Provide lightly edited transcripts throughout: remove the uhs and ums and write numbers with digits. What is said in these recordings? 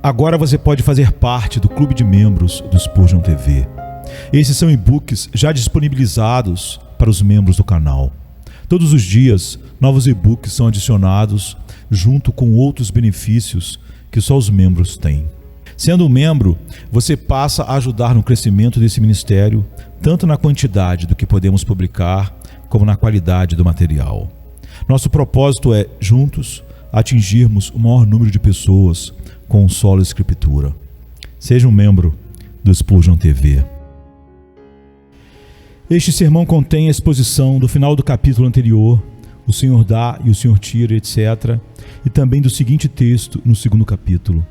Agora você pode fazer parte do clube de membros do Spurgeon TV. Esses são e-books já disponibilizados para os membros do canal. Todos os dias, novos e-books são adicionados junto com outros benefícios que só os membros têm. Sendo um membro, você passa a ajudar no crescimento desse ministério, tanto na quantidade do que podemos publicar, como na qualidade do material. Nosso propósito é, juntos, atingirmos o maior número de pessoas com solo escritura. Seja um membro do Spurgeon TV. Este sermão contém a exposição do final do capítulo anterior, o Senhor dá e o Senhor tira, etc., e também do seguinte texto no segundo capítulo.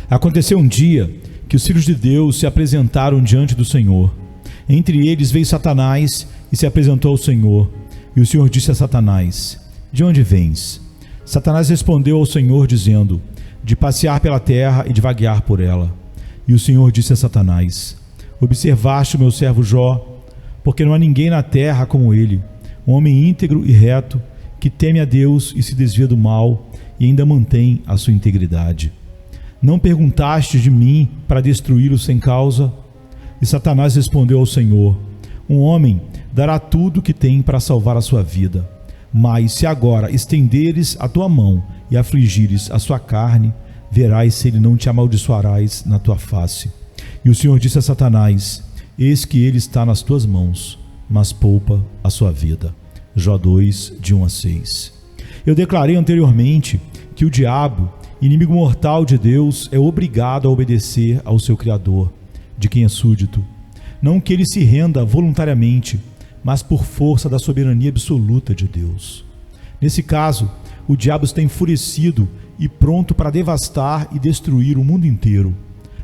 Aconteceu um dia que os filhos de Deus se apresentaram diante do Senhor. Entre eles veio Satanás e se apresentou ao Senhor. E o Senhor disse a Satanás: De onde vens? Satanás respondeu ao Senhor dizendo: De passear pela terra e de vaguear por ela. E o Senhor disse a Satanás: Observaste o meu servo Jó, porque não há ninguém na terra como ele, um homem íntegro e reto, que teme a Deus e se desvia do mal e ainda mantém a sua integridade. Não perguntaste de mim para destruí-lo sem causa? E Satanás respondeu ao Senhor: Um homem dará tudo o que tem para salvar a sua vida. Mas se agora estenderes a tua mão e afligires a sua carne, verás se ele não te amaldiçoarás na tua face. E o Senhor disse a Satanás: Eis que ele está nas tuas mãos, mas poupa a sua vida. Jó 2, de 1 a 6. Eu declarei anteriormente que o diabo, inimigo mortal de Deus, é obrigado a obedecer ao seu Criador, de quem é súdito. Não que ele se renda voluntariamente, mas por força da soberania absoluta de Deus. Nesse caso, o diabo está enfurecido e pronto para devastar e destruir o mundo inteiro.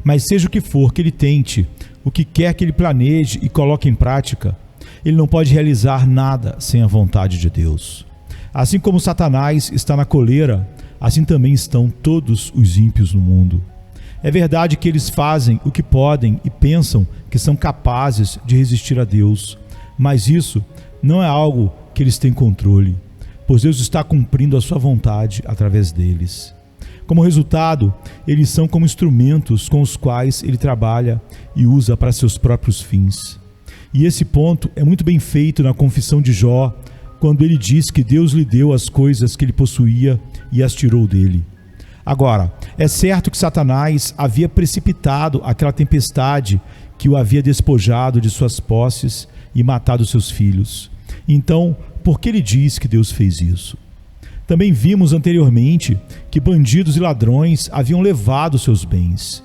Mas seja o que for que ele tente, o que quer que ele planeje e coloque em prática, ele não pode realizar nada sem a vontade de Deus. Assim como Satanás está na coleira, assim também estão todos os ímpios no mundo. É verdade que eles fazem o que podem e pensam que são capazes de resistir a Deus, mas isso não é algo que eles têm controle, pois Deus está cumprindo a sua vontade através deles. Como resultado, eles são como instrumentos com os quais ele trabalha e usa para seus próprios fins. E esse ponto é muito bem feito na confissão de Jó, quando ele diz que Deus lhe deu as coisas que ele possuía e as tirou dele. Agora, é certo que Satanás havia precipitado aquela tempestade que o havia despojado de suas posses e matado seus filhos. Então, por que ele diz que Deus fez isso? Também vimos anteriormente que bandidos e ladrões haviam levado seus bens.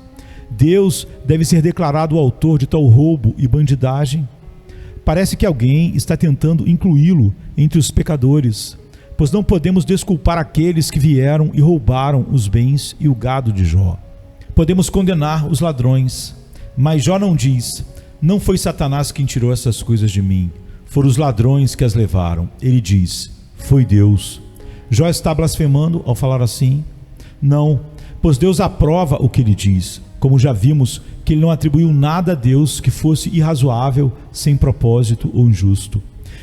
Deus deve ser declarado o autor de tal roubo e bandidagem? Parece que alguém está tentando incluí-lo entre os pecadores, pois não podemos desculpar aqueles que vieram e roubaram os bens e o gado de Jó. Podemos condenar os ladrões, mas Jó não diz: Não foi Satanás quem tirou essas coisas de mim, foram os ladrões que as levaram. Ele diz: Foi Deus. Jó está blasfemando ao falar assim? Não, pois Deus aprova o que ele diz, como já vimos que ele não atribuiu nada a Deus que fosse irrazoável, sem propósito ou injusto.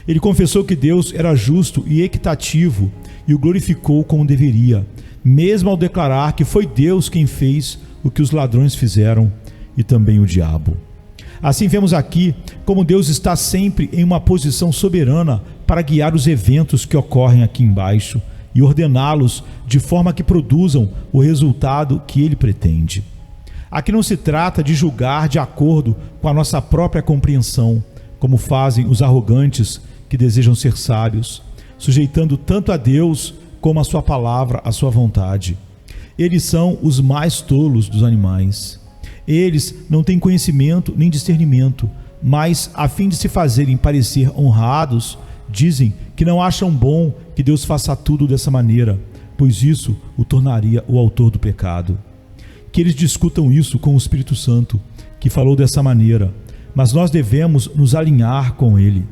Ele confessou que Deus era justo e equitativo e o glorificou como deveria, mesmo ao declarar que foi Deus quem fez o que os ladrões fizeram e também o diabo. Assim vemos aqui como Deus está sempre em uma posição soberana para guiar os eventos que ocorrem aqui embaixo e ordená-los de forma que produzam o resultado que ele pretende. Aqui não se trata de julgar de acordo com a nossa própria compreensão, como fazem os arrogantes que desejam ser sábios, sujeitando tanto a Deus como a sua palavra à sua vontade. Eles são os mais tolos dos animais. Eles não têm conhecimento nem discernimento, mas, a fim de se fazerem parecer honrados, dizem que não acham bom que Deus faça tudo dessa maneira, pois isso o tornaria o autor do pecado. Que eles discutam isso com o Espírito Santo, que falou dessa maneira, mas nós devemos nos alinhar com ele.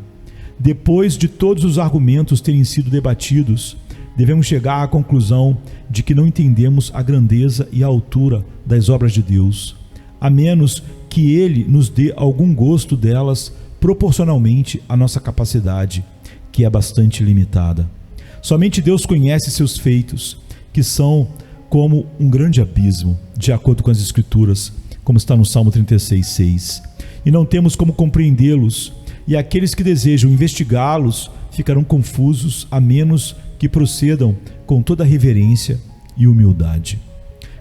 Depois de todos os argumentos terem sido debatidos, devemos chegar à conclusão de que não entendemos a grandeza e a altura das obras de Deus, a menos que ele nos dê algum gosto delas proporcionalmente à nossa capacidade, que é bastante limitada. Somente Deus conhece seus feitos, que são como um grande abismo, de acordo com as Escrituras, como está no Salmo 36:6. E não temos como compreendê-los, e aqueles que desejam investigá-los ficarão confusos, a menos que procedam com toda reverência e humildade.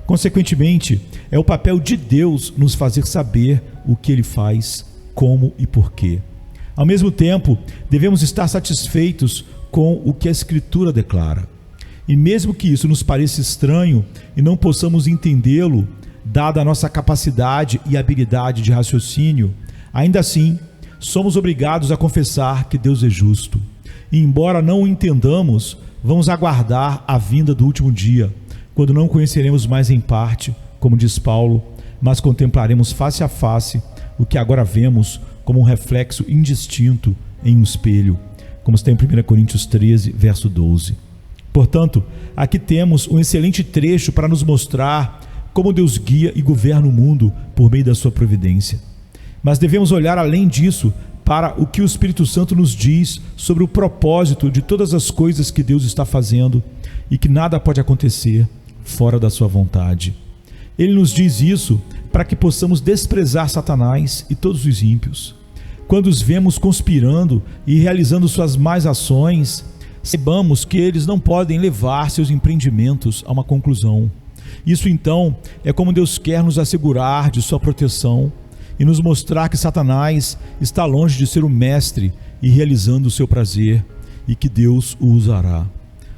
Consequentemente, é o papel de Deus nos fazer saber o que Ele faz, como e porquê. Ao mesmo tempo, devemos estar satisfeitos com o que a Escritura declara. E mesmo que isso nos pareça estranho e não possamos entendê-lo, dada a nossa capacidade e habilidade de raciocínio, ainda assim, somos obrigados a confessar que Deus é justo. E embora não o entendamos, vamos aguardar a vinda do último dia, quando não conheceremos mais em parte, como diz Paulo, mas contemplaremos face a face o que agora vemos como um reflexo indistinto em um espelho, como está em 1 Coríntios 13, verso 12. Portanto, aqui temos um excelente trecho para nos mostrar como Deus guia e governa o mundo por meio da sua providência. Mas devemos olhar além disso para o que o Espírito Santo nos diz sobre o propósito de todas as coisas que Deus está fazendo e que nada pode acontecer fora da sua vontade. Ele nos diz isso para que possamos desprezar Satanás e todos os ímpios. Quando os vemos conspirando e realizando suas más ações, saibamos que eles não podem levar seus empreendimentos a uma conclusão. Isso então é como Deus quer nos assegurar de sua proteção e nos mostrar que Satanás está longe de ser o mestre e realizando o seu prazer, e que Deus o usará.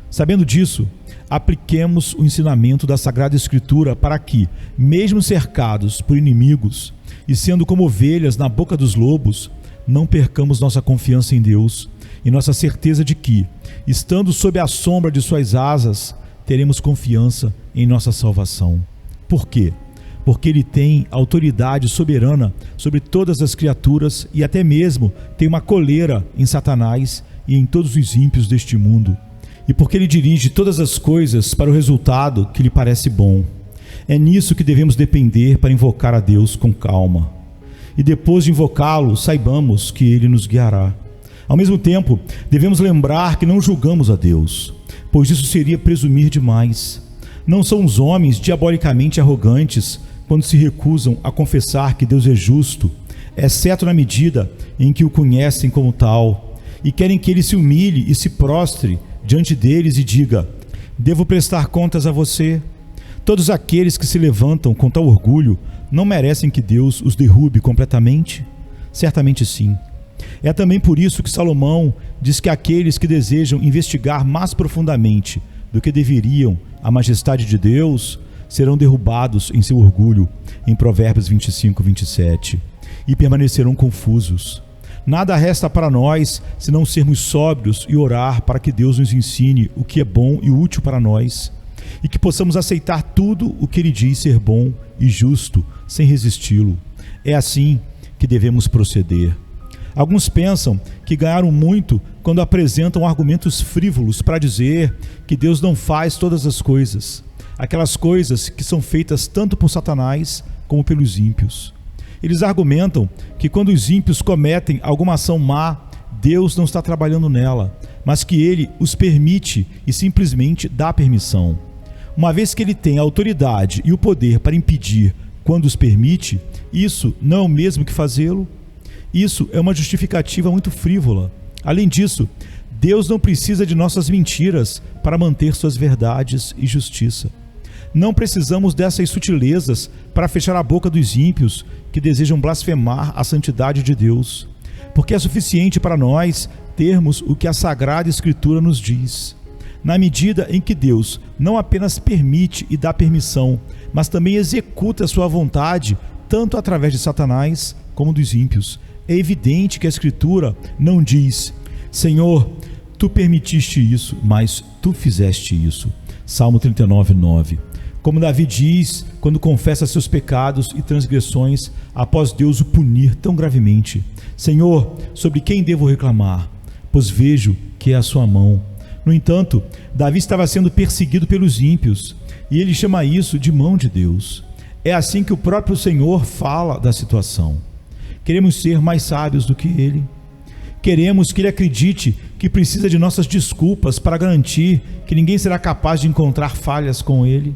Sabendo disso, apliquemos o ensinamento da Sagrada Escritura para que, mesmo cercados por inimigos e sendo como ovelhas na boca dos lobos, não percamos nossa confiança em Deus e nossa certeza de que, estando sob a sombra de suas asas, teremos confiança em nossa salvação. Por quê? Porque Ele tem autoridade soberana sobre todas as criaturas e até mesmo tem uma coleira em Satanás e em todos os ímpios deste mundo. E porque Ele dirige todas as coisas para o resultado que lhe parece bom. É nisso que devemos depender para invocar a Deus com calma. E depois de invocá-lo, saibamos que Ele nos guiará. Ao mesmo tempo, devemos lembrar que não julgamos a Deus, pois isso seria presumir demais. Não são os homens diabolicamente arrogantes quando se recusam a confessar que Deus é justo, exceto na medida em que o conhecem como tal, e querem que Ele se humilhe e se prostre diante deles e diga: devo prestar contas a você. Todos aqueles que se levantam com tal orgulho não merecem que Deus os derrube completamente? Certamente sim. É também por isso que Salomão diz que aqueles que desejam investigar mais profundamente do que deveriam a majestade de Deus serão derrubados em seu orgulho, em Provérbios 25:27, e permanecerão confusos. Nada resta para nós senão sermos sóbrios e orar para que Deus nos ensine o que é bom e útil para nós, e que possamos aceitar tudo o que Ele diz ser bom e justo, sem resisti-lo. É assim que devemos proceder. Alguns pensam que ganharam muito quando apresentam argumentos frívolos para dizer que Deus não faz todas as coisas, aquelas coisas que são feitas tanto por Satanás como pelos ímpios. Eles argumentam que quando os ímpios cometem alguma ação má, Deus não está trabalhando nela, mas que Ele os permite e simplesmente dá permissão. Uma vez que Ele tem a autoridade e o poder para impedir quando os permite, isso não é o mesmo que fazê-lo? Isso é uma justificativa muito frívola. Além disso, Deus não precisa de nossas mentiras para manter suas verdades e justiça. Não precisamos dessas sutilezas para fechar a boca dos ímpios que desejam blasfemar a santidade de Deus, porque é suficiente para nós termos o que a Sagrada Escritura nos diz. Na medida em que Deus não apenas permite e dá permissão, mas também executa a sua vontade, tanto através de Satanás como dos ímpios, é evidente que a Escritura não diz: Senhor, Tu permitiste isso, mas Tu fizeste isso. Salmo 39:9. Como Davi diz quando confessa seus pecados e transgressões após Deus o punir tão gravemente: Senhor, sobre quem devo reclamar? Pois vejo que é a sua mão. No entanto, Davi estava sendo perseguido pelos ímpios, e ele chama isso de mão de Deus. É assim que o próprio Senhor fala da situação. Queremos ser mais sábios do que Ele. Queremos que Ele acredite que precisa de nossas desculpas para garantir que ninguém será capaz de encontrar falhas com Ele.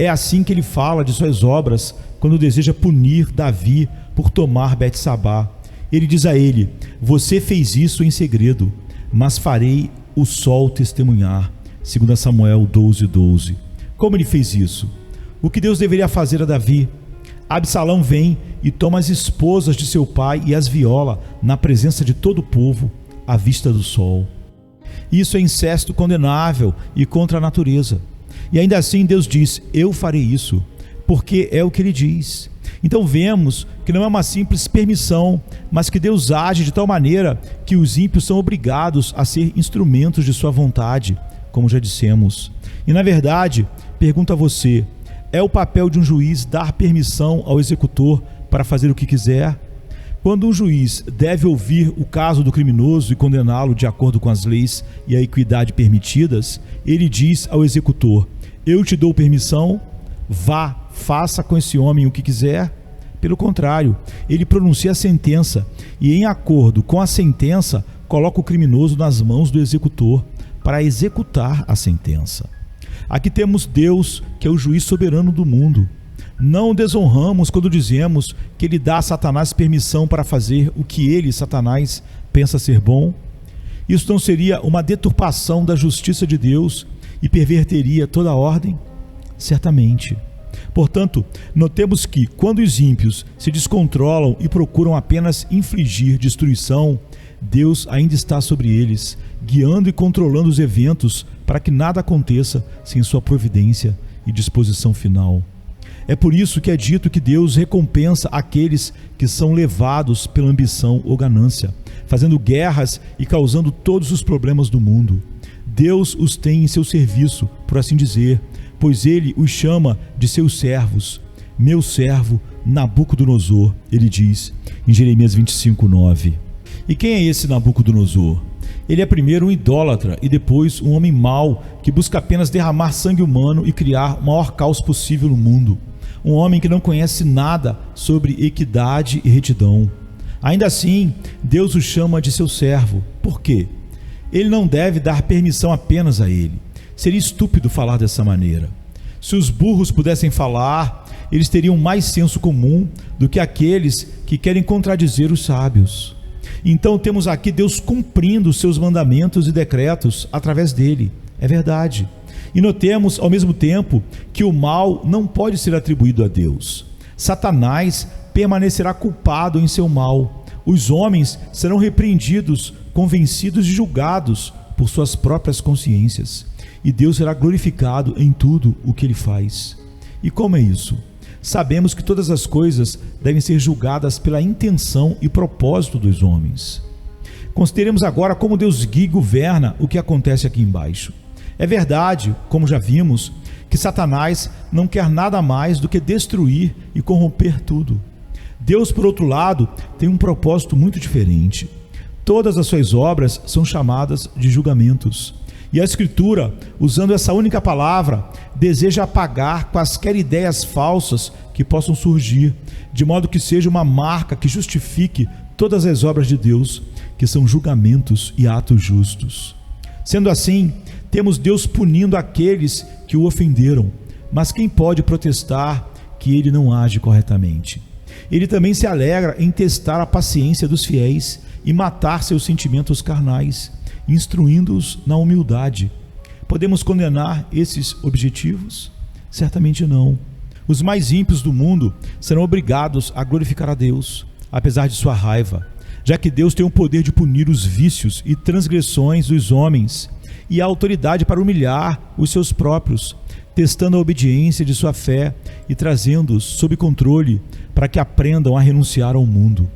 É assim que ele fala de suas obras quando deseja punir Davi por tomar Betsabá. Ele diz a ele: você fez isso em segredo, mas farei o sol testemunhar. 2 Samuel 12:12. Como ele fez isso? O que Deus deveria fazer a Davi? Absalão vem e toma as esposas de seu pai e as viola na presença de todo o povo, à vista do sol. Isso é incesto condenável e contra a natureza. E ainda assim Deus diz: eu farei isso, porque é o que ele diz. Então vemos que não é uma simples permissão, mas que Deus age de tal maneira que os ímpios são obrigados a ser instrumentos de sua vontade, como já dissemos. E na verdade, pergunto a você: é o papel de um juiz dar permissão ao executor para fazer o que quiser? Quando um juiz deve ouvir o caso do criminoso e condená-lo de acordo com as leis e a equidade permitidas, ele diz ao executor: eu te dou permissão, vá, faça com esse homem o que quiser. Pelo contrário, ele pronuncia a sentença e, em acordo com a sentença, coloca o criminoso nas mãos do executor para executar a sentença. Aqui temos Deus, que é o juiz soberano do mundo. Não o desonramos quando dizemos que ele dá a Satanás permissão para fazer o que ele, Satanás, pensa ser bom. Isso não seria uma deturpação da justiça de Deus e perverteria toda a ordem? Certamente. Portanto, notemos que, quando os ímpios se descontrolam e procuram apenas infligir destruição, Deus ainda está sobre eles, guiando e controlando os eventos para que nada aconteça sem sua providência e disposição final. É por isso que é dito que Deus recompensa aqueles que são levados pela ambição ou ganância, fazendo guerras e causando todos os problemas do mundo. Deus os tem em seu serviço, por assim dizer, pois ele os chama de seus servos. Meu servo Nabucodonosor, ele diz em Jeremias 25:9. E quem é esse Nabucodonosor? Ele é primeiro um idólatra e depois um homem mau que busca apenas derramar sangue humano e criar o maior caos possível no mundo. Um homem que não conhece nada sobre equidade e retidão. Ainda assim, Deus o chama de seu servo. Por quê? Ele não deve dar permissão apenas a ele. Seria estúpido falar dessa maneira. Se os burros pudessem falar, eles teriam mais senso comum do que aqueles que querem contradizer os sábios. Então temos aqui Deus cumprindo os seus mandamentos e decretos através dele. É verdade. E notemos ao mesmo tempo que o mal não pode ser atribuído a Deus. Satanás permanecerá culpado em seu mal. Os homens serão repreendidos, convencidos e julgados por suas próprias consciências. E Deus será glorificado em tudo o que ele faz. E como é isso? Sabemos que todas as coisas devem ser julgadas pela intenção e propósito dos homens. Consideremos agora como Deus guia e governa o que acontece aqui embaixo. É verdade, como já vimos, que Satanás não quer nada mais do que destruir e corromper tudo. Deus, por outro lado, tem um propósito muito diferente. Todas as suas obras são chamadas de julgamentos. E a Escritura, usando essa única palavra, deseja apagar quaisquer ideias falsas que possam surgir, de modo que seja uma marca que justifique todas as obras de Deus, que são julgamentos e atos justos. Sendo assim, temos Deus punindo aqueles que o ofenderam, mas quem pode protestar que ele não age corretamente? Ele também se alegra em testar a paciência dos fiéis e matar seus sentimentos carnais, instruindo-os na humildade. Podemos condenar esses objetivos? Certamente não. Os mais ímpios do mundo serão obrigados a glorificar a Deus, apesar de sua raiva, já que Deus tem o poder de punir os vícios e transgressões dos homens e a autoridade para humilhar os seus próprios, testando a obediência de sua fé e trazendo-os sob controle para que aprendam a renunciar ao mundo.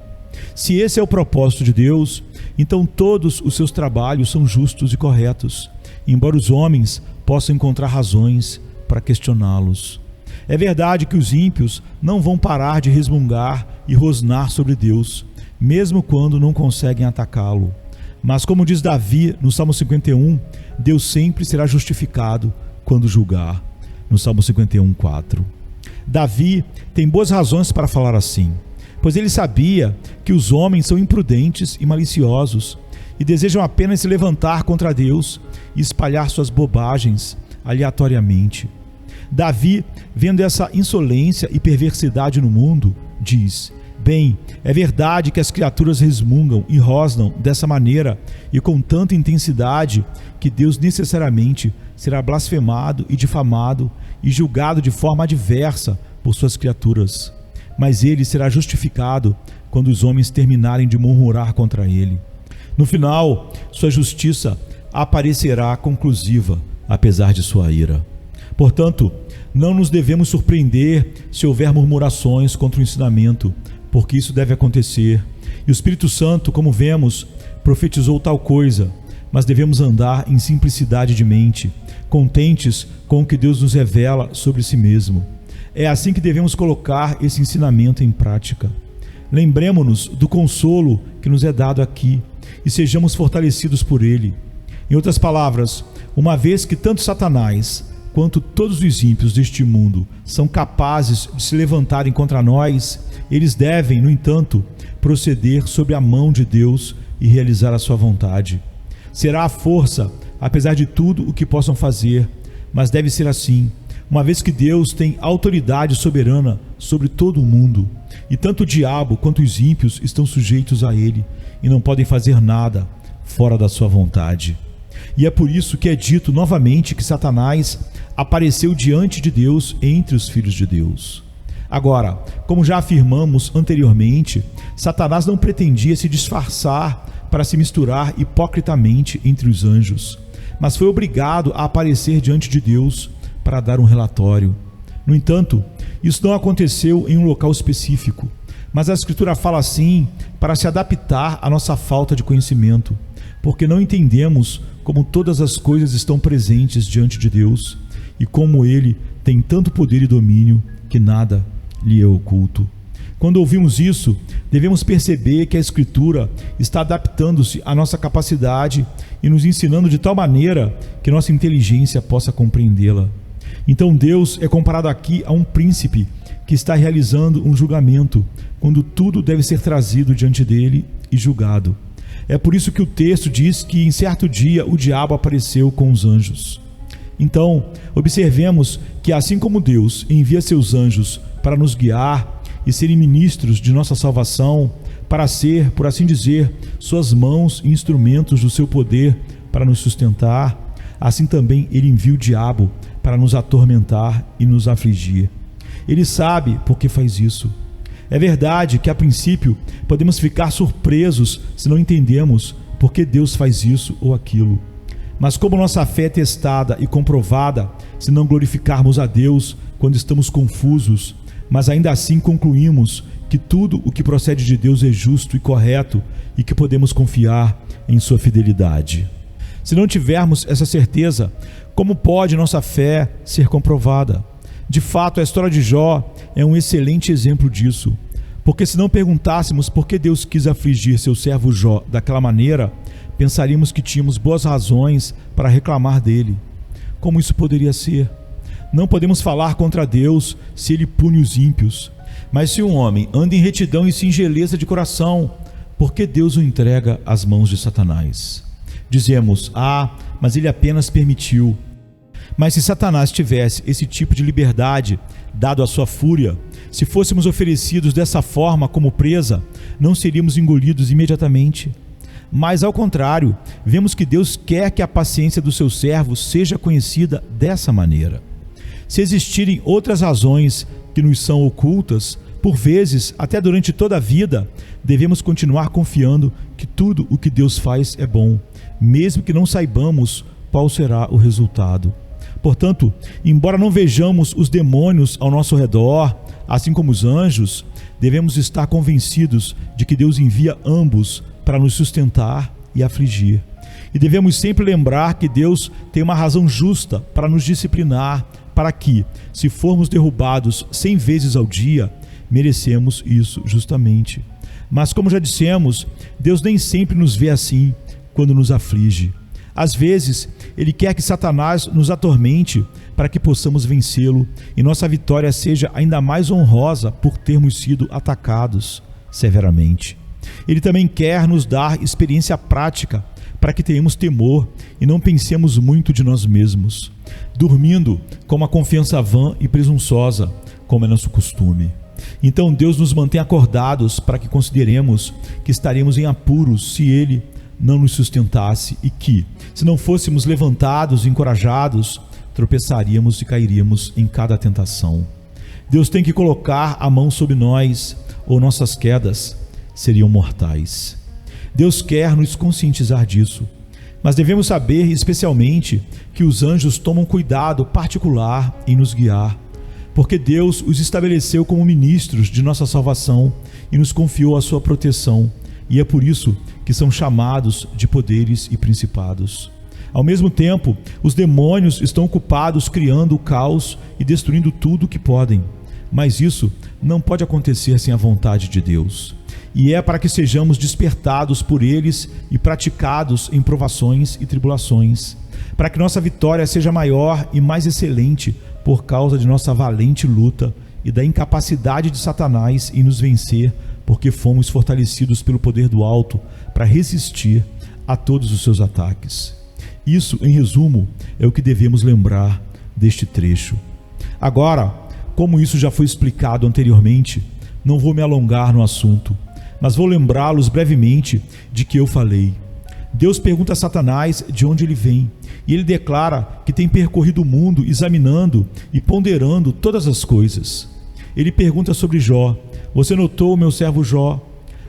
Se esse é o propósito de Deus, então todos os seus trabalhos são justos e corretos, embora os homens possam encontrar razões para questioná-los. É verdade que os ímpios não vão parar de resmungar e rosnar sobre Deus, mesmo quando não conseguem atacá-lo. Mas como diz Davi no Salmo 51, Deus sempre será justificado quando julgar, no Salmo 51:4. Davi tem boas razões para falar assim, pois ele sabia que os homens são imprudentes e maliciosos e desejam apenas se levantar contra Deus e espalhar suas bobagens aleatoriamente. Davi, vendo essa insolência e perversidade no mundo, diz: bem, é verdade que as criaturas resmungam e rosnam dessa maneira e com tanta intensidade que Deus necessariamente será blasfemado e difamado e julgado de forma adversa por suas criaturas. Mas ele será justificado quando os homens terminarem de murmurar contra ele. No final, sua justiça aparecerá conclusiva, apesar de sua ira. Portanto, não nos devemos surpreender se houver murmurações contra o ensinamento, porque isso deve acontecer. E o Espírito Santo, como vemos, profetizou tal coisa, mas devemos andar em simplicidade de mente, contentes com o que Deus nos revela sobre si mesmo. É assim que devemos colocar esse ensinamento em prática. Lembremo-nos do consolo que nos é dado aqui e sejamos fortalecidos por ele. Em outras palavras, uma vez que tanto Satanás quanto todos os ímpios deste mundo são capazes de se levantarem contra nós, eles devem, no entanto, proceder sob a mão de Deus e realizar a sua vontade. Será a força, apesar de tudo o que possam fazer, mas deve ser assim, uma vez que Deus tem autoridade soberana sobre todo o mundo, e tanto o diabo quanto os ímpios estão sujeitos a ele e não podem fazer nada fora da sua vontade. E é por isso que é dito novamente que Satanás apareceu diante de Deus entre os filhos de Deus. Agora, como já afirmamos anteriormente, Satanás não pretendia se disfarçar para se misturar hipocritamente entre os anjos, mas foi obrigado a aparecer diante de Deus para dar um relatório. No entanto, isso não aconteceu em um local específico, mas a Escritura fala assim para se adaptar à nossa falta de conhecimento, porque não entendemos como todas as coisas estão presentes diante de Deus e como Ele tem tanto poder e domínio que nada lhe é oculto. Quando ouvimos isso, devemos perceber que a Escritura está adaptando-se à nossa capacidade e nos ensinando de tal maneira que nossa inteligência possa compreendê-la. Então Deus é comparado aqui a um príncipe que está realizando um julgamento, quando tudo deve ser trazido diante dele e julgado. É por isso que o texto diz que em certo dia o diabo apareceu com os anjos. Então, observemos que assim como Deus envia seus anjos para nos guiar e serem ministros de nossa salvação, para ser, por assim dizer, suas mãos e instrumentos do seu poder para nos sustentar, assim também ele envia o diabo para nos atormentar e nos afligir. Ele sabe por que faz isso. É verdade que a princípio podemos ficar surpresos se não entendemos por que Deus faz isso ou aquilo. Mas como nossa fé é testada e comprovada, se não glorificarmos a Deus quando estamos confusos, mas ainda assim concluímos que tudo o que procede de Deus é justo e correto e que podemos confiar em sua fidelidade. Se não tivermos essa certeza, como pode nossa fé ser comprovada? De fato, a história de Jó é um excelente exemplo disso, porque se não perguntássemos por que Deus quis afligir seu servo Jó daquela maneira, pensaríamos que tínhamos boas razões para reclamar dele. Como isso poderia ser? Não podemos falar contra Deus se ele pune os ímpios, mas se um homem anda em retidão e singeleza de coração, por que Deus o entrega às mãos de Satanás? Dizemos: mas ele apenas permitiu. Mas se Satanás tivesse esse tipo de liberdade dado à sua fúria, se fôssemos oferecidos dessa forma como presa, não seríamos engolidos imediatamente. Mas ao contrário, vemos que Deus quer que a paciência dos seus servos seja conhecida dessa maneira. Se existirem outras razões que nos são ocultas, por vezes, até durante toda a vida, devemos continuar confiando que tudo o que Deus faz é bom, mesmo que não saibamos qual será o resultado. Portanto, embora não vejamos os demônios ao nosso redor, assim como os anjos, devemos estar convencidos de que Deus envia ambos para nos sustentar e afligir. E devemos sempre lembrar que Deus tem uma razão justa para nos disciplinar, para que, se formos derrubados 100 vezes ao dia, merecemos isso justamente. Mas como já dissemos, Deus nem sempre nos vê assim quando nos aflige. Às vezes, Ele quer que Satanás nos atormente para que possamos vencê-lo e nossa vitória seja ainda mais honrosa por termos sido atacados severamente. Ele também quer nos dar experiência prática para que tenhamos temor e não pensemos muito de nós mesmos, dormindo com uma confiança vã e presunçosa, como é nosso costume. Então Deus nos mantém acordados para que consideremos que estaremos em apuros se Ele não nos sustentasse e que, se não fôssemos levantados e encorajados, tropeçaríamos e cairíamos em cada tentação. Deus tem que colocar a mão sobre nós, ou nossas quedas seriam mortais. Deus quer nos conscientizar disso, mas devemos saber especialmente que os anjos tomam cuidado particular em nos guiar, porque Deus os estabeleceu como ministros de nossa salvação e nos confiou a sua proteção, e é por isso que são chamados de poderes e principados. Ao mesmo tempo, os demônios estão ocupados criando o caos e destruindo tudo o que podem, mas isso não pode acontecer sem a vontade de Deus. E é para que sejamos despertados por eles e praticados em provações e tribulações, para que nossa vitória seja maior e mais excelente por causa de nossa valente luta e da incapacidade de Satanás em nos vencer, porque fomos fortalecidos pelo poder do alto para resistir a todos os seus ataques. Isso, em resumo, é o que devemos lembrar deste trecho. Agora, como isso já foi explicado anteriormente, não vou me alongar no assunto, mas vou lembrá-los brevemente de que eu falei. Deus pergunta a Satanás de onde ele vem, e ele declara que tem percorrido o mundo examinando e ponderando todas as coisas. Ele pergunta sobre Jó: você notou o meu servo Jó?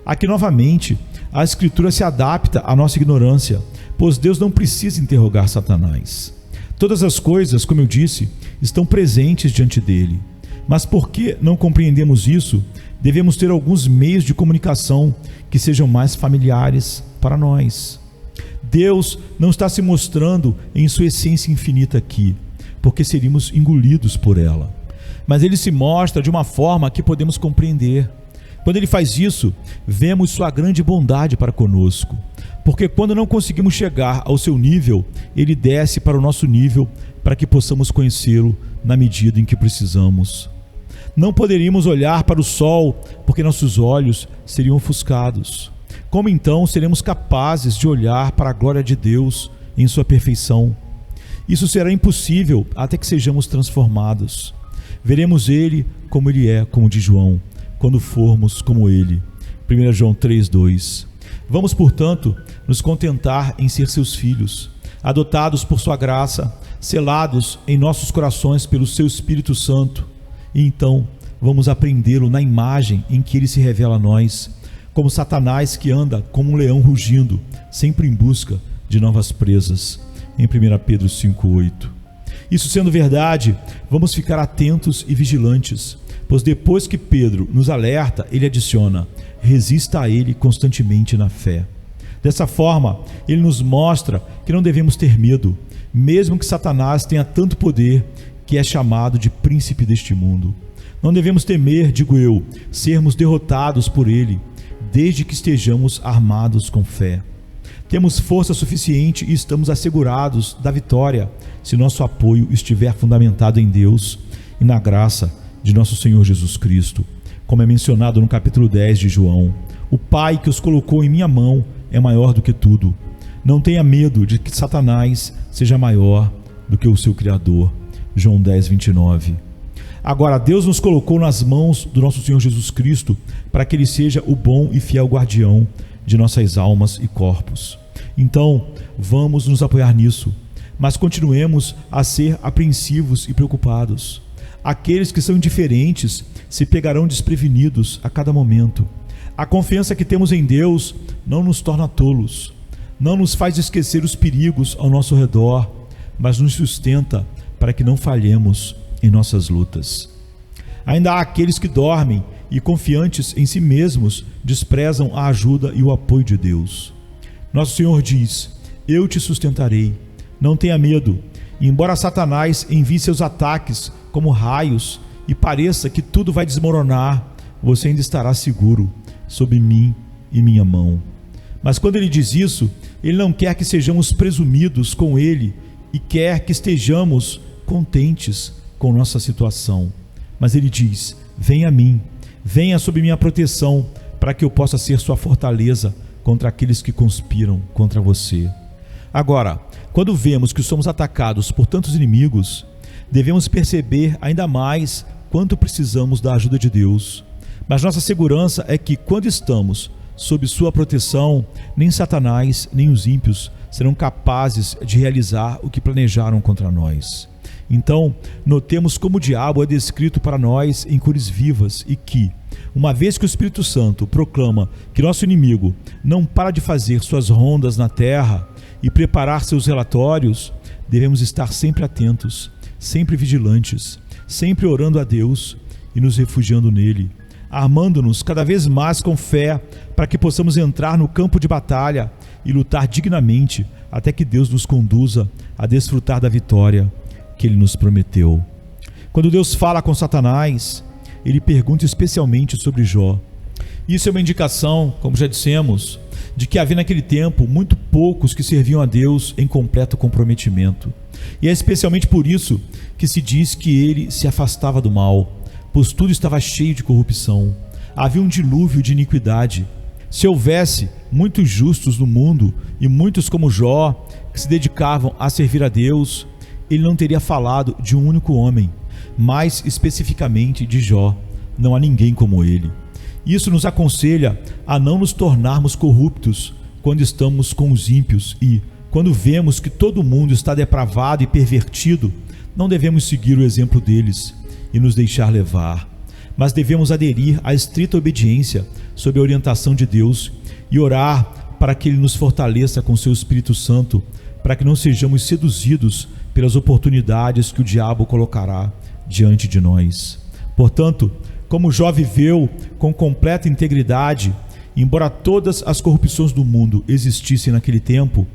Aqui novamente, a Escritura se adapta à nossa ignorância, pois Deus não precisa interrogar Satanás. Todas as coisas, como eu disse, estão presentes diante dele. Mas porque não compreendemos isso, devemos ter alguns meios de comunicação que sejam mais familiares para nós. Deus não está se mostrando em sua essência infinita aqui, porque seríamos engolidos por ela. Mas Ele se mostra de uma forma que podemos compreender. Quando Ele faz isso, vemos sua grande bondade para conosco. Porque quando não conseguimos chegar ao seu nível, Ele desce para o nosso nível para que possamos conhecê-lo na medida em que precisamos. Não poderíamos olhar para o sol, porque nossos olhos seriam ofuscados. Como então seremos capazes de olhar para a glória de Deus em sua perfeição? Isso será impossível até que sejamos transformados. Veremos Ele como Ele é, como diz João, quando formos como Ele. 1 João 3:2. Vamos, portanto, nos contentar em ser seus filhos, adotados por sua graça, selados em nossos corações pelo seu Espírito Santo. E então vamos aprendê-lo na imagem em que ele se revela a nós, como Satanás que anda como um leão rugindo, sempre em busca de novas presas. Em 1 Pedro 5:8. Isso sendo verdade, vamos ficar atentos e vigilantes, pois depois que Pedro nos alerta, ele adiciona: resista a ele constantemente na fé. Dessa forma, ele nos mostra que não devemos ter medo, mesmo que Satanás tenha tanto poder, que é chamado de príncipe deste mundo. Não devemos temer, digo eu, sermos derrotados por ele, desde que estejamos armados com fé. Temos força suficiente e estamos assegurados da vitória se nosso apoio estiver fundamentado em Deus e na graça de nosso Senhor Jesus Cristo. Como é mencionado no capítulo 10 de João: o Pai que os colocou em minha mão é maior do que tudo. Não tenha medo de que Satanás seja maior do que o seu Criador. João 10:29. Agora, Deus nos colocou nas mãos do nosso Senhor Jesus Cristo para que Ele seja o bom e fiel guardião de nossas almas e corpos. Então, vamos nos apoiar nisso, mas continuemos a ser apreensivos e preocupados. Aqueles que são indiferentes se pegarão desprevenidos a cada momento. A confiança que temos em Deus não nos torna tolos, não nos faz esquecer os perigos ao nosso redor, mas nos sustenta para que não falhemos em nossas lutas. Ainda há aqueles que dormem e, confiantes em si mesmos, desprezam a ajuda e o apoio de Deus. Nosso Senhor diz: eu te sustentarei, não tenha medo. E embora Satanás envie seus ataques como raios e pareça que tudo vai desmoronar, você ainda estará seguro sob mim e minha mão. Mas quando ele diz isso, ele não quer que sejamos presumidos com ele e quer que estejamos contentes com nossa situação. Mas ele diz: venha a mim, venha sob minha proteção, para que eu possa ser sua fortaleza contra aqueles que conspiram contra você. Agora, quando vemos que somos atacados por tantos inimigos, devemos perceber ainda mais quanto precisamos da ajuda de Deus. Mas nossa segurança é que, quando estamos sob sua proteção, nem Satanás, nem os ímpios serão capazes de realizar o que planejaram contra nós. Então, notemos como o diabo é descrito para nós em cores vivas e que, uma vez que o Espírito Santo proclama que nosso inimigo não para de fazer suas rondas na terra e preparar seus relatórios, devemos estar sempre atentos, sempre vigilantes, sempre orando a Deus e nos refugiando nele, armando-nos cada vez mais com fé para que possamos entrar no campo de batalha e lutar dignamente até que Deus nos conduza a desfrutar da vitória que Ele nos prometeu. Quando Deus fala com Satanás, Ele pergunta especialmente sobre Jó. Isso é uma indicação, como já dissemos, de que havia naquele tempo muito poucos que serviam a Deus em completo comprometimento. E é especialmente por isso que se diz que ele se afastava do mal, pois tudo estava cheio de corrupção. Havia um dilúvio de iniquidade. Se houvesse muitos justos no mundo e muitos como Jó, que se dedicavam a servir a Deus, ele não teria falado de um único homem, mais especificamente de Jó. Não há ninguém como ele. Isso nos aconselha a não nos tornarmos corruptos quando estamos com os ímpios e, quando vemos que todo mundo está depravado e pervertido, não devemos seguir o exemplo deles e nos deixar levar, mas devemos aderir à estrita obediência sob a orientação de Deus e orar para que Ele nos fortaleça com seu Espírito Santo, para que não sejamos seduzidos pelas oportunidades que o diabo colocará diante de nós. Portanto, como Jó viveu com completa integridade, embora todas as corrupções do mundo existissem naquele tempo,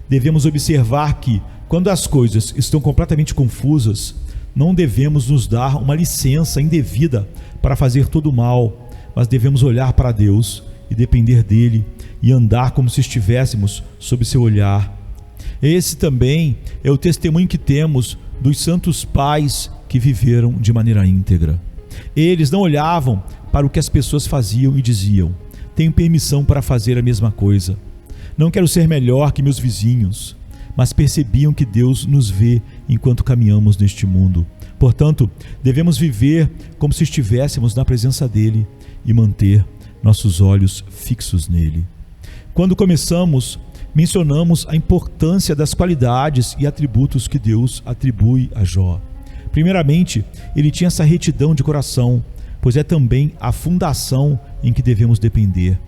devemos observar que, quando as coisas estão completamente confusas, não devemos nos dar uma licença indevida para fazer todo o mal, mas devemos olhar para Deus e depender dele e andar como se estivéssemos sob seu olhar. Esse também é o testemunho que temos dos santos pais que viveram de maneira íntegra. Eles não olhavam para o que as pessoas faziam e diziam: tenho permissão para fazer a mesma coisa. Não quero ser melhor que meus vizinhos. Mas percebiam que Deus nos vê enquanto caminhamos neste mundo. Portanto, devemos viver como se estivéssemos na presença dele e manter nossos olhos fixos nele. Quando começamos, mencionamos a importância das qualidades e atributos que Deus atribui a Jó. Primeiramente, ele tinha essa retidão de coração, pois é também a fundação em que devemos depender.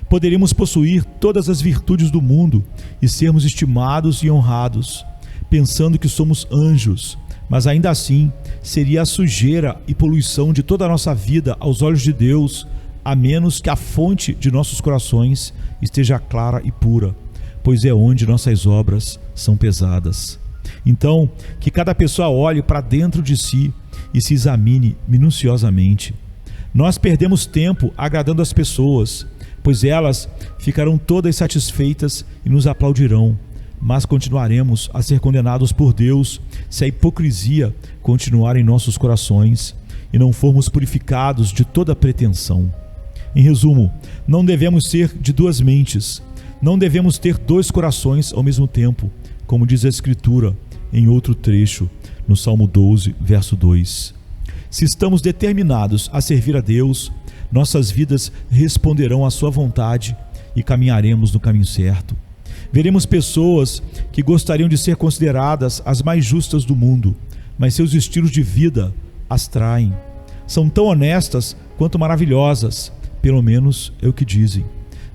Poderíamos possuir todas as virtudes do mundo e sermos estimados e honrados, pensando que somos anjos, mas ainda assim seria a sujeira e poluição de toda a nossa vida aos olhos de Deus, a menos que a fonte de nossos corações esteja clara e pura, pois é onde nossas obras são pesadas. Então, que cada pessoa olhe para dentro de si e se examine minuciosamente. Nós perdemos tempo agradando as pessoas, pois elas ficarão todas satisfeitas e nos aplaudirão, mas continuaremos a ser condenados por Deus se a hipocrisia continuar em nossos corações e não formos purificados de toda pretensão. Em resumo, não devemos ser de duas mentes, não devemos ter dois corações ao mesmo tempo, como diz a Escritura em outro trecho, no Salmo 12, verso 2. Se estamos determinados a servir a Deus, nossas vidas responderão à sua vontade e caminharemos no caminho certo. Veremos pessoas que gostariam de ser consideradas as mais justas do mundo, mas seus estilos de vida as traem. São tão honestas quanto maravilhosas, pelo menos é o que dizem.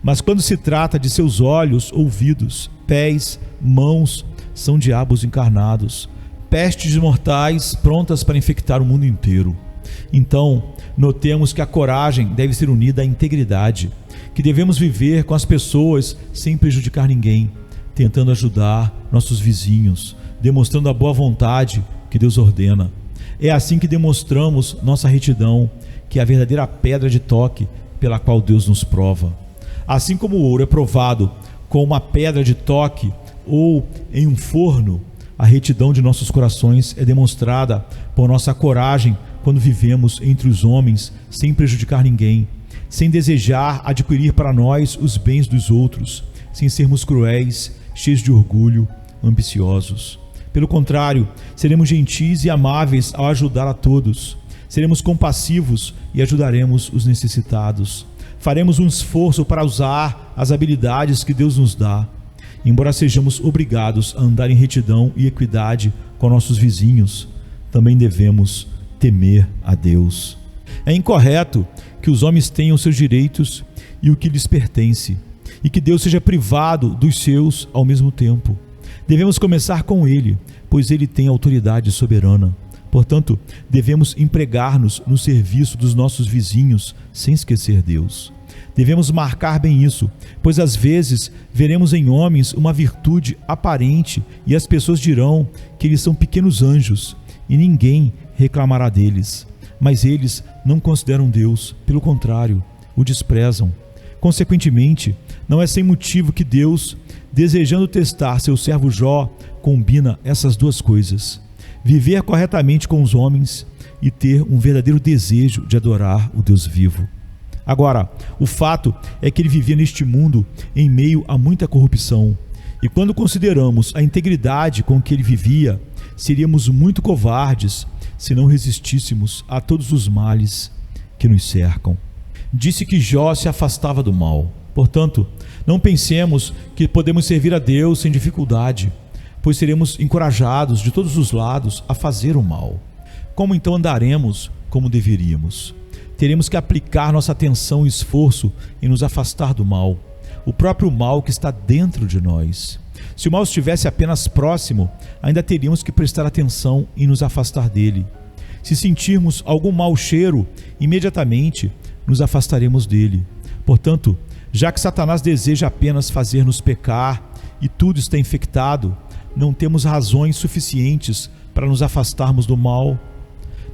Mas quando se trata de seus olhos, ouvidos, pés, mãos, são diabos encarnados, pestes mortais prontas para infectar o mundo inteiro. Então, notemos que a coragem deve ser unida à integridade, que devemos viver com as pessoas sem prejudicar ninguém, tentando ajudar nossos vizinhos, demonstrando a boa vontade que Deus ordena. É assim que demonstramos nossa retidão, que é a verdadeira pedra de toque pela qual Deus nos prova. Assim como o ouro é provado com uma pedra de toque ou em um forno, a retidão de nossos corações é demonstrada por nossa coragem quando vivemos entre os homens sem prejudicar ninguém, sem desejar adquirir para nós os bens dos outros, sem sermos cruéis, cheios de orgulho, ambiciosos. Pelo contrário, seremos gentis e amáveis ao ajudar a todos. Seremos compassivos e ajudaremos os necessitados. Faremos um esforço para usar as habilidades que Deus nos dá. Embora sejamos obrigados a andar em retidão e equidade com nossos vizinhos, também devemos temer a Deus. É incorreto que os homens tenham seus direitos e o que lhes pertence, e que Deus seja privado dos seus ao mesmo tempo. Devemos começar com Ele, pois Ele tem autoridade soberana. Portanto, devemos empregar-nos no serviço dos nossos vizinhos, sem esquecer Deus. Devemos marcar bem isso, pois às vezes veremos em homens uma virtude aparente e as pessoas dirão que eles são pequenos anjos e ninguém reclamará deles. Mas eles não consideram Deus, pelo contrário, o desprezam. Consequentemente, não é sem motivo que Deus, desejando testar seu servo Jó, combina essas duas coisas: viver corretamente com os homens e ter um verdadeiro desejo de adorar o Deus vivo. Agora, o fato é que ele vivia neste mundo em meio a muita corrupção, e quando consideramos a integridade com que ele vivia, seríamos muito covardes se não resistíssemos a todos os males que nos cercam. Disse que Jó se afastava do mal. Portanto, não pensemos que podemos servir a Deus sem dificuldade, pois seremos encorajados de todos os lados a fazer o mal. Como então andaremos como deveríamos? Teremos que aplicar nossa atenção e esforço em nos afastar do mal, o próprio mal que está dentro de nós. Se o mal estivesse apenas próximo, ainda teríamos que prestar atenção em nos afastar dele. Se sentirmos algum mau cheiro, imediatamente nos afastaremos dele. Portanto, já que Satanás deseja apenas fazer-nos pecar e tudo está infectado, não temos razões suficientes para nos afastarmos do mal.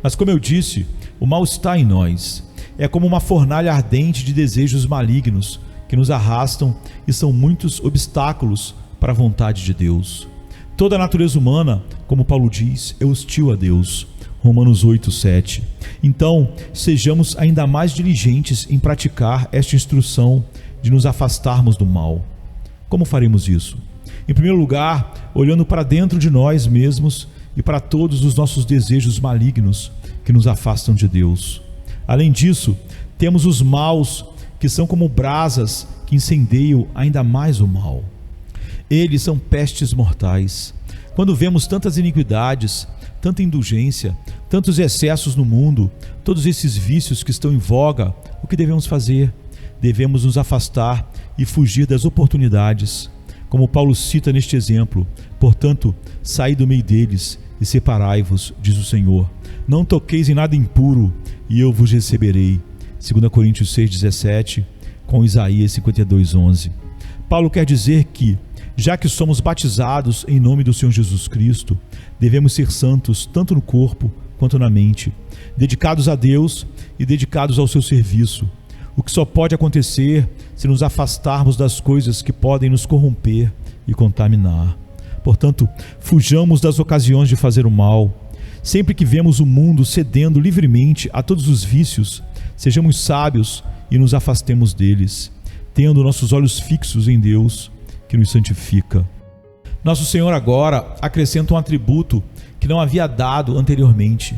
Mas como eu disse, o mal está em nós. É como uma fornalha ardente de desejos malignos que nos arrastam e são muitos obstáculos para a vontade de Deus. Toda a natureza humana, como Paulo diz, é hostil a Deus. Romanos 8:7. Então, sejamos ainda mais diligentes em praticar esta instrução de nos afastarmos do mal. Como faremos isso? Em primeiro lugar, olhando para dentro de nós mesmos e para todos os nossos desejos malignos que nos afastam de Deus. Além disso, temos os maus, que são como brasas que incendeiam ainda mais o mal. Eles são pestes mortais. Quando vemos tantas iniquidades, tanta indulgência, tantos excessos no mundo, todos esses vícios que estão em voga, o que devemos fazer? Devemos nos afastar e fugir das oportunidades. Como Paulo cita neste exemplo: portanto, saí do meio deles e separai-vos, diz o Senhor. Não toqueis em nada impuro, e eu vos receberei. 2 Coríntios 6,17, com Isaías 52,11. Paulo quer dizer que, já que somos batizados em nome do Senhor Jesus Cristo, devemos ser santos tanto no corpo quanto na mente, dedicados a Deus e dedicados ao seu serviço, o que só pode acontecer se nos afastarmos das coisas que podem nos corromper e contaminar. Portanto, fujamos das ocasiões de fazer o mal. Sempre que vemos o mundo cedendo livremente a todos os vícios, sejamos sábios e nos afastemos deles, tendo nossos olhos fixos em Deus, que nos santifica. Nosso Senhor agora acrescenta um atributo que não havia dado anteriormente.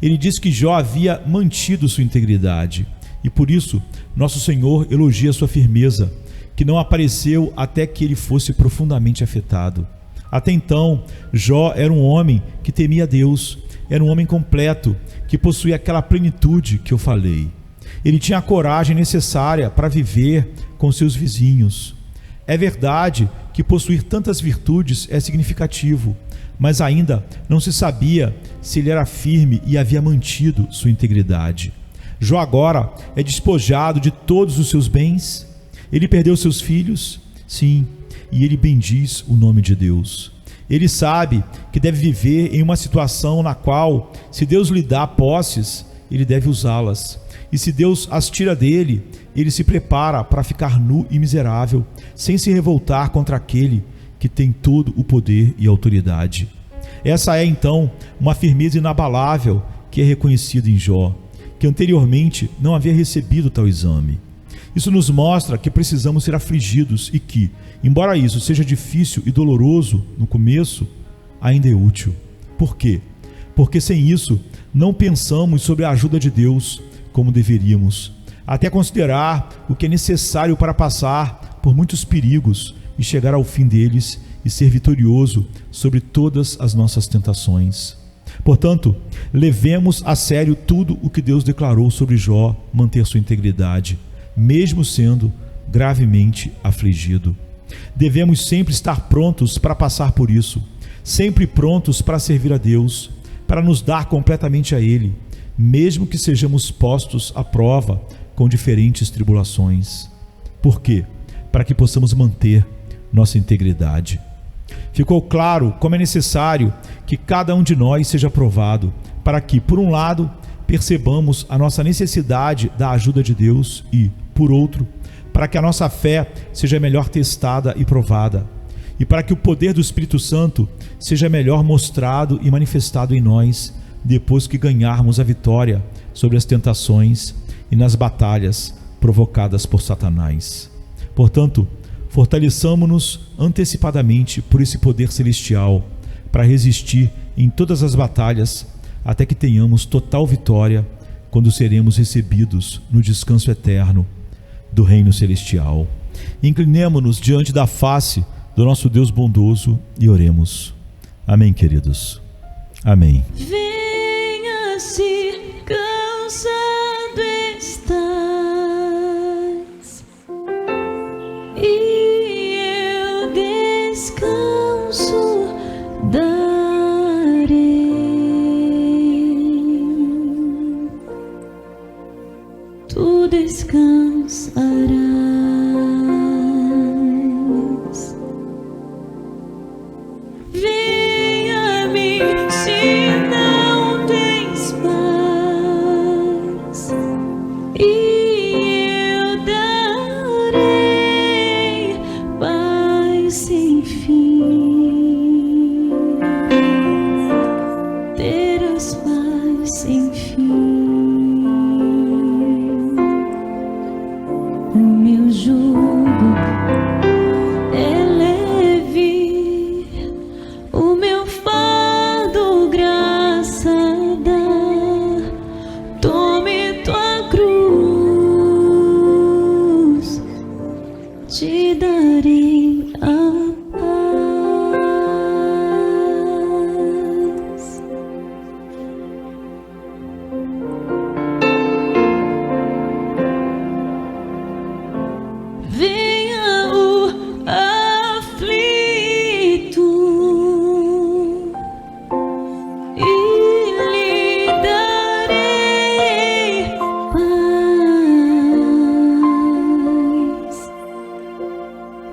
Ele diz que Jó havia mantido sua integridade, e por isso nosso Senhor elogia sua firmeza, que não apareceu até que ele fosse profundamente afetado. Até então, Jó era um homem que temia Deus, era um homem completo, que possuía aquela plenitude que eu falei. Ele tinha a coragem necessária para viver com seus vizinhos. É verdade que possuir tantas virtudes é significativo, mas ainda não se sabia se ele era firme e havia mantido sua integridade. Jó agora é despojado de todos os seus bens. Ele perdeu seus filhos, sim, e ele bendiz o nome de Deus. Ele sabe que deve viver em uma situação na qual, se Deus lhe dá posses, ele deve usá-las. E se Deus as tira dele, ele se prepara para ficar nu e miserável, sem se revoltar contra aquele que tem todo o poder e autoridade. Essa é então uma firmeza inabalável que é reconhecida em Jó, que anteriormente não havia recebido tal exame. Isso nos mostra que precisamos ser afligidos e que, embora isso seja difícil e doloroso no começo, ainda é útil. Por quê? Porque sem isso não pensamos sobre a ajuda de Deus como deveríamos, até considerar o que é necessário para passar por muitos perigos e chegar ao fim deles e ser vitorioso sobre todas as nossas tentações. Portanto, levemos a sério tudo o que Deus declarou sobre Jó manter sua integridade, mesmo sendo gravemente afligido. Devemos sempre estar prontos para passar por isso, sempre prontos para servir a Deus, para nos dar completamente a Ele, mesmo que sejamos postos à prova com diferentes tribulações. Por quê? Para que possamos manter nossa integridade. Ficou claro como é necessário que cada um de nós seja provado, para que, por um lado, percebamos a nossa necessidade da ajuda de Deus e, por outro, para que a nossa fé seja melhor testada e provada, e para que o poder do Espírito Santo seja melhor mostrado e manifestado em nós, depois que ganharmos a vitória sobre as tentações e nas batalhas provocadas por Satanás. Portanto, fortaleçamo-nos antecipadamente por esse poder celestial, para resistir em todas as batalhas, até que tenhamos total vitória, quando seremos recebidos no descanso eterno do reino celestial. Inclinemo-nos diante da face do nosso Deus bondoso e oremos. Amém, queridos. Amém. Venha se cansado estás, e eu descanso darei. Tu descansarás. Venha-me se não tens paz, e eu darei paz sem fim. Terás paz sem fim. O meu jugo é leve, o meu fardo graça dá. Tome tua cruz, te darei a paz. Venha o aflito e lhe darei paz,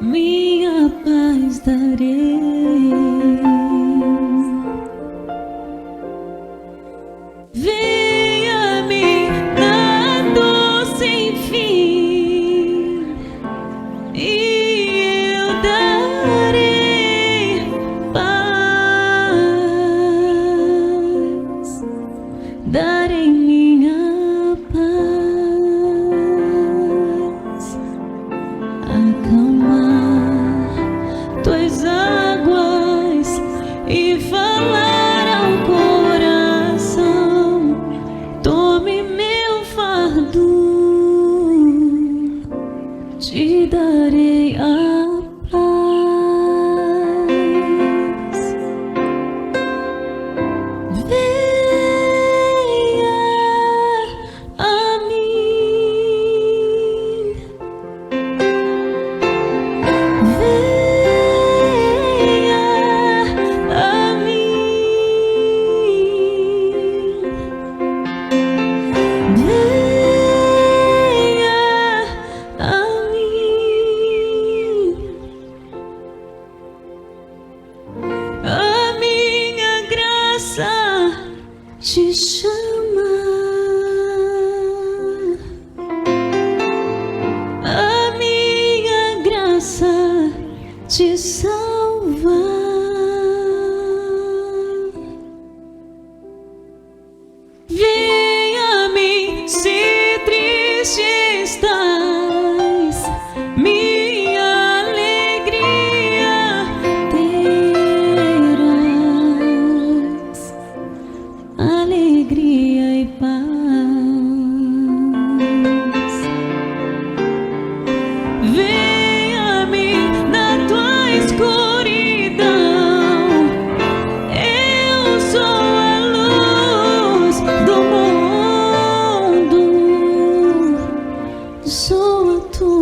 minha paz darei. Venha-me na dor sem fim, e eu darei paz, darei minha paz. Acalmar tuas águas e falar ao coração: tome meu fardo, te darei a paz. Venha a mim, venha a mim, venha a mim. sou a tua